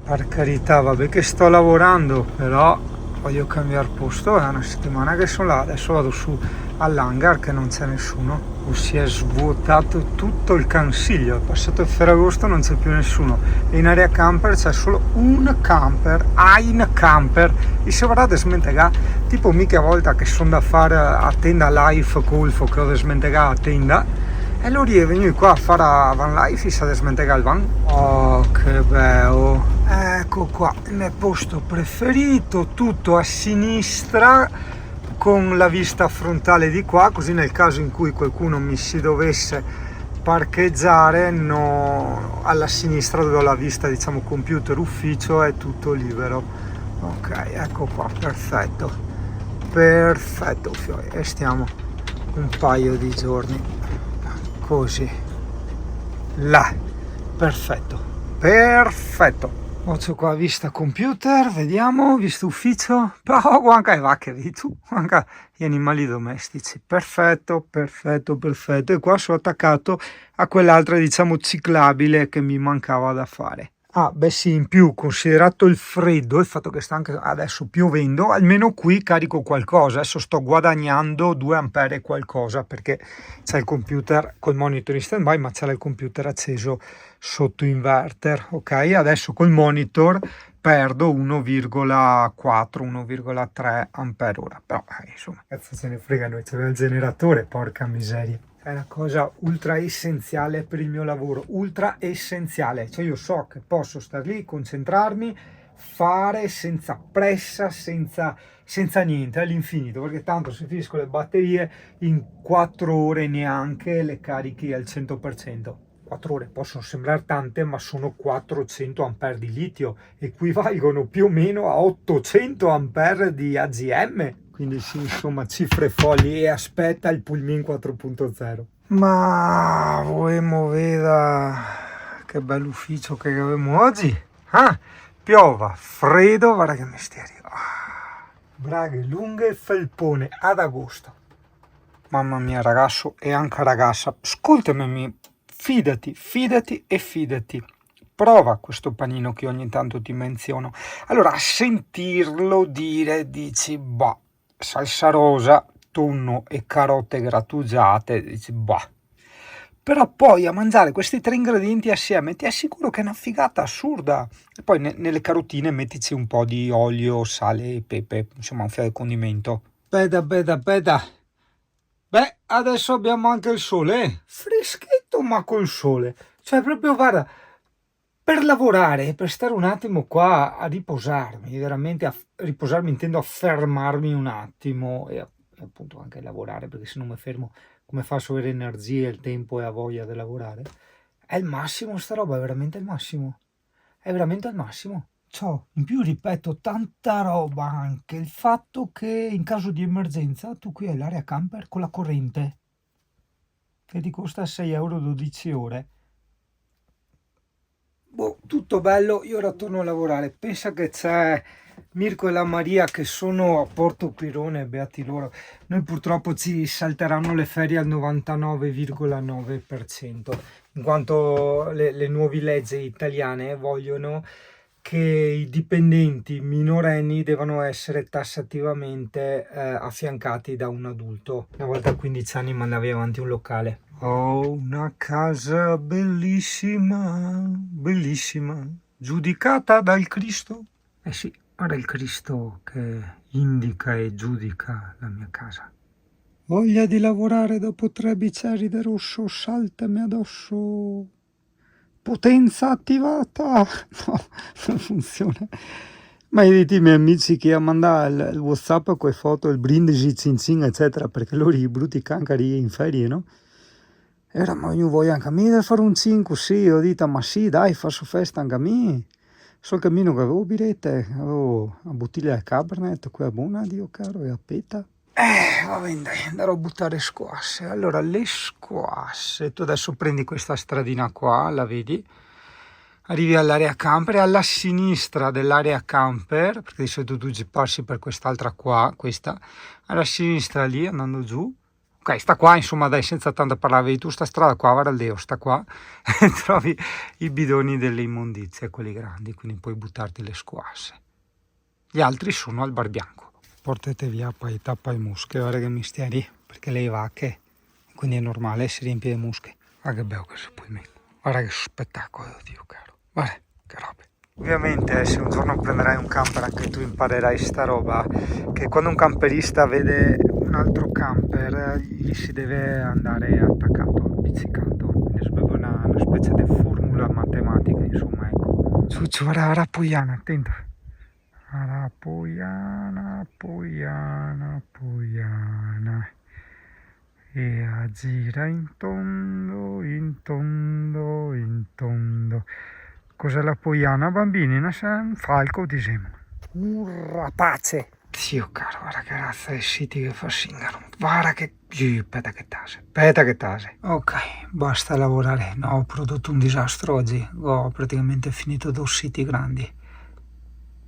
Per carità, vabbè che sto lavorando, però voglio cambiare posto, è una settimana che sono là, adesso vado su all'hangar che non c'è nessuno, o si è svuotato tutto il Cansiglio, è passato il Ferragosto, non c'è più nessuno, e in area camper c'è solo un camper, ein camper, e se guardate smentegà, tipo mica volta che sono da fare a tenda life colfo che ho smentegà a tenda, e lui è venuto qua a fare a van life e si è smentegato il van. Oh che bello, ecco qua il mio posto preferito, tutto a sinistra con la vista frontale di qua, così nel caso in cui qualcuno mi si dovesse parcheggiare, no, alla sinistra dove ho la vista, diciamo, computer ufficio, è tutto libero. Ok, ecco qua, perfetto, perfetto, e stiamo un paio di giorni così là, perfetto, perfetto. Faccio qua vista computer, vediamo, vista ufficio, però anche le vacche di tu, anche gli animali domestici, perfetto, perfetto, perfetto. E qua sono attaccato a quell'altra, diciamo, ciclabile che mi mancava da fare. Ah, beh sì, in più, considerato il freddo, il fatto che sta anche adesso piovendo, almeno qui carico qualcosa. Adesso sto guadagnando 2 ampere e qualcosa, perché c'è il computer col monitor in stand by, ma c'è il computer acceso sotto inverter. Ok, adesso col monitor perdo 1,4 1,3 ampere ora, però insomma, cazzo se ne frega, noi c'aveva il generatore, porca miseria. È una cosa ultra essenziale per il mio lavoro, ultra essenziale, cioè io so che posso star lì, concentrarmi, fare senza pressa, senza niente, all'infinito, perché tanto se finisco le batterie in 4 ore neanche le carichi al 100%. 4 ore possono sembrare tante, ma sono 400 ampere di litio, equivalgono più o meno a 800 ampere di AGM. Quindi sì, insomma, cifre folli, e aspetta il Pulmin 4.0. Ma vogliamo vedere che bell'ufficio che abbiamo oggi. Ah, piova, freddo, guarda che mestieri. Braghe lunghe, felpone ad agosto. Mamma mia, ragazzo e anche ragazza, ascoltami, fidati e fidati. Prova questo panino che ogni tanto ti menziono. Allora, a sentirlo dire, dici, bah, salsa rosa, tonno e carote grattugiate, dici, bah. Però poi a mangiare questi 3 ingredienti assieme ti assicuro che è una figata assurda. E poi nelle carotine mettici un po' di olio, sale e pepe, insomma un fiato di condimento. Beda. Beh, adesso abbiamo anche il sole, freschetto ma col sole. Cioè proprio, guarda, per lavorare, per stare un attimo qua a riposarmi, veramente a riposarmi intendo a fermarmi un attimo e appunto anche lavorare, perché se non mi fermo come faccio ad avere energie, il tempo e la voglia di lavorare? È il massimo sta roba, è veramente il massimo. È veramente il massimo. Ciò, in più ripeto, tanta roba anche, il fatto che in caso di emergenza tu qui hai l'area camper con la corrente che ti costa 6 euro 12 ore. Boh, tutto bello, io ora torno a lavorare. Pensa che c'è Mirko e la Maria che sono a Porto Pirone, beati loro. Noi purtroppo ci salteranno le ferie al 99,9%, in quanto le nuove leggi italiane vogliono che i dipendenti minorenni devono essere tassativamente affiancati da un adulto. Una volta a 15 anni mandavi avanti un locale. Ho una casa bellissima, bellissima, giudicata dal Cristo. Eh sì, ora è il Cristo che indica e giudica la mia casa. Voglia di lavorare dopo 3 bicchieri di rosso, saltami addosso. Potenza attivata. No, non funziona. Ma io dite ai miei amici che a mandare il WhatsApp con le foto, il brindisi, cin cin, eccetera, perché loro i brutti cancari in ferie, no? E ora, ma io voglio anche a me fare un 5, sì, ho detto, ma sì, dai, faccio festa anche a me. Sul cammino che avevo birette, avevo una bottiglia di Cabernet, quella buona, Dio caro, e a peta. Va bene, dai, andrò a buttare squasse. Allora, le squasse, tu adesso prendi questa stradina qua, la vedi? Arrivi all'area camper e alla sinistra dell'area camper, perché di solito tu ci passi per quest'altra qua, questa, alla sinistra lì, andando giù, Ok, sta qua, insomma, dai, senza tanto parlare, vedi tu sta strada qua, guarda il Deo, sta qua, e trovi i bidoni delle immondizie, quelli grandi, quindi puoi buttarti le squasse. Gli altri sono al bar bianco. Portate via, poi tappa le musche, guarda che misteri, perché le vacche, quindi è normale, si riempie di musche. Guarda che bello che si può mettere, guarda che spettacolo, Dio caro, guarda che roba. Ovviamente se un giorno prenderai un camper anche tu imparerai sta roba, che quando un camperista vede un altro camper gli si deve andare attaccato, appiccicato, quindi sarebbe una specie di formula matematica, insomma, ecco. Ciuccio, guarda, Arapoiana, attento. Arapoiana, Poiana, Poiana. E a gira in tondo, in tondo, in tondo. Cos'è la Poiana, bambini? Un falco, diciamo. Un rapace. Dio caro, guarda che razza di siti che fascinano. Guarda che... Aspetta che tase, aspetta che tase. Ok, basta lavorare. No, ho prodotto un disastro oggi. Ho praticamente finito 2 siti grandi.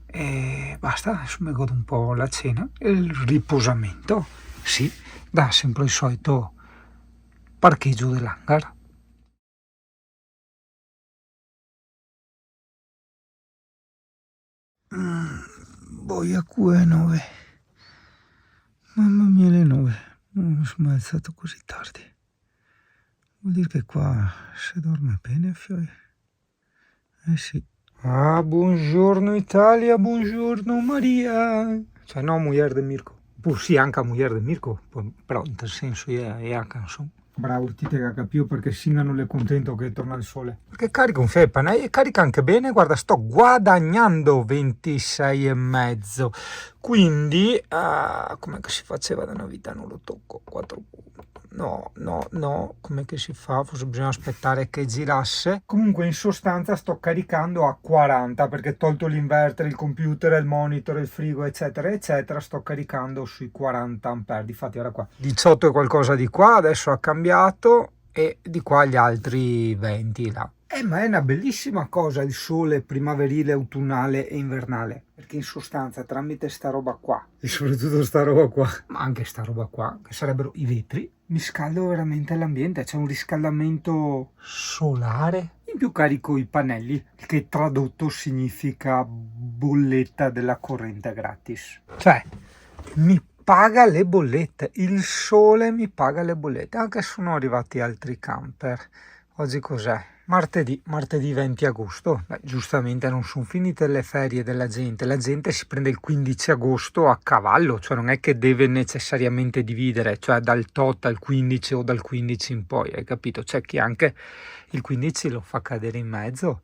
E basta, adesso mi godo un po' la cena e il riposamento. Sì, da sempre il solito parcheggio dell'hangar. Boia Q9. Mamma mia, le 9. Non sono alzato così tardi. Vuol dire che qua si dorme bene, fioi. Eh sì. Ah, buongiorno Italia, buongiorno Maria. Cioè no, mujer de Mirko. Pur sì, anche mujer de Mirko, però in tal senso è a canzone. Bravo, ti te capito perché Singa non è contento che torna il sole. Perché carica un feppan e carica anche bene, guarda, sto guadagnando 26,5. Quindi, com'è che si faceva da una vita? Non lo tocco, 4 punti. No, com'è che si fa? Forse bisogna aspettare che girasse. Comunque in sostanza sto caricando a 40 perché tolto l'inverter, il computer, il monitor, il frigo eccetera eccetera, sto caricando sui 40 ampere. Difatti ora qua 18 e qualcosa di qua, adesso ha cambiato e di qua gli altri 20 là. Ma è una bellissima cosa il sole primaverile, autunnale e invernale, perché in sostanza tramite sta roba qua e soprattutto sta roba qua, ma anche sta roba qua, che sarebbero i vetri, mi scaldo veramente l'ambiente, c'è un riscaldamento solare. In più carico i pannelli, che tradotto significa bolletta della corrente gratis. Cioè, mi paga le bollette, il sole mi paga le bollette, anche se sono arrivati altri camper. Oggi cos'è? Martedì 20 agosto. Beh, giustamente non sono finite le ferie della gente, la gente si prende il 15 agosto a cavallo, cioè non è che deve necessariamente dividere, cioè dal tot al 15 o dal 15 in poi, hai capito? C'è chi anche il 15 lo fa cadere in mezzo.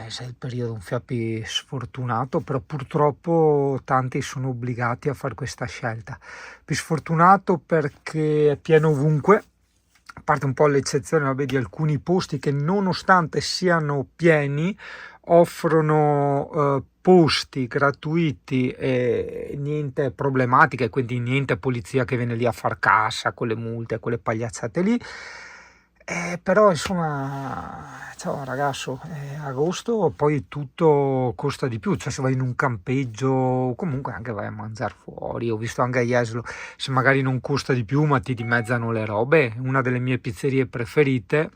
Se è il periodo un fiappi sfortunato, però purtroppo tanti sono obbligati a fare questa scelta. Più sfortunato perché è pieno ovunque, a parte un po' l'eccezione di alcuni posti che nonostante siano pieni offrono posti gratuiti e niente problematiche, quindi niente polizia che viene lì a far cassa con le multe, quelle pagliacciate lì. Però insomma, ciao ragazzo, agosto poi tutto costa di più, cioè se vai in un campeggio comunque anche vai a mangiare fuori, ho visto anche a Jesolo, se magari non costa di più ma ti dimezzano le robe. Una delle mie pizzerie preferite,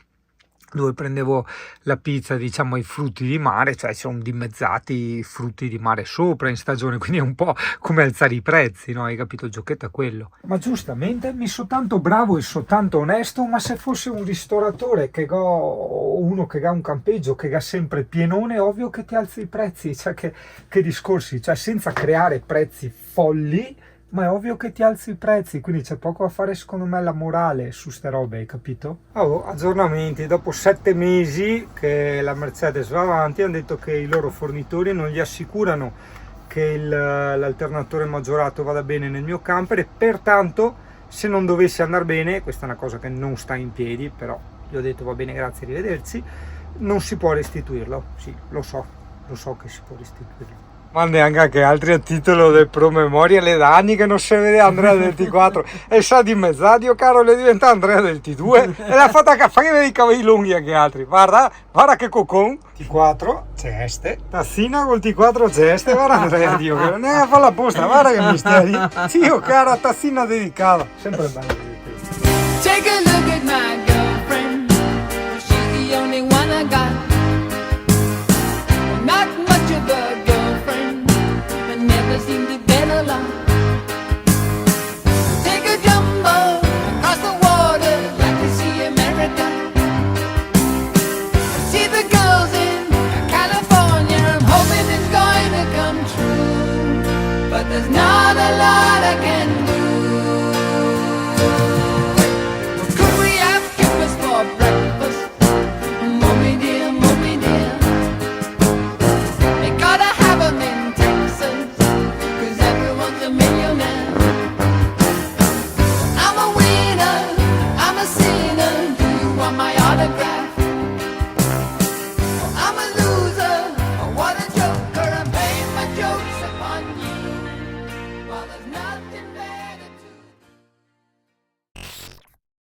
dove prendevo la pizza diciamo ai frutti di mare, cioè sono dimezzati frutti di mare sopra in stagione, quindi è un po' come alzare i prezzi, no? Hai capito? Il giochetto è quello. Ma giustamente mi so tanto bravo e so tanto onesto, ma se fosse un ristoratore che ha uno che ha un campeggio che ha sempre pienone, ovvio che ti alzi i prezzi, cioè che discorsi, cioè senza creare prezzi folli, ma è ovvio che ti alzi i prezzi, quindi c'è poco a fare secondo me la morale su ste robe, hai capito? Aggiornamenti, dopo 7 mesi che la Mercedes va avanti hanno detto che i loro fornitori non gli assicurano che l'alternatore maggiorato vada bene nel mio camper e pertanto se non dovesse andare bene, questa è una cosa che non sta in piedi, però gli ho detto va bene grazie, arrivederci, non si può restituirlo. Sì, lo so che si può restituirlo. Ma neanche che altri a titolo del promemoria le da anni che non si vede Andrea del T4 e sa di mezzadio caro le diventa Andrea del T2 e l'ha fatta fare dei capelli lunghi anche altri, guarda che cocon T4 ceste tazzina col T4 ceste, guarda Andrea, Dio che non è a fare la posta, guarda che misteri, Dio cara, tazzina dedicata, sempre bello. Take a look at my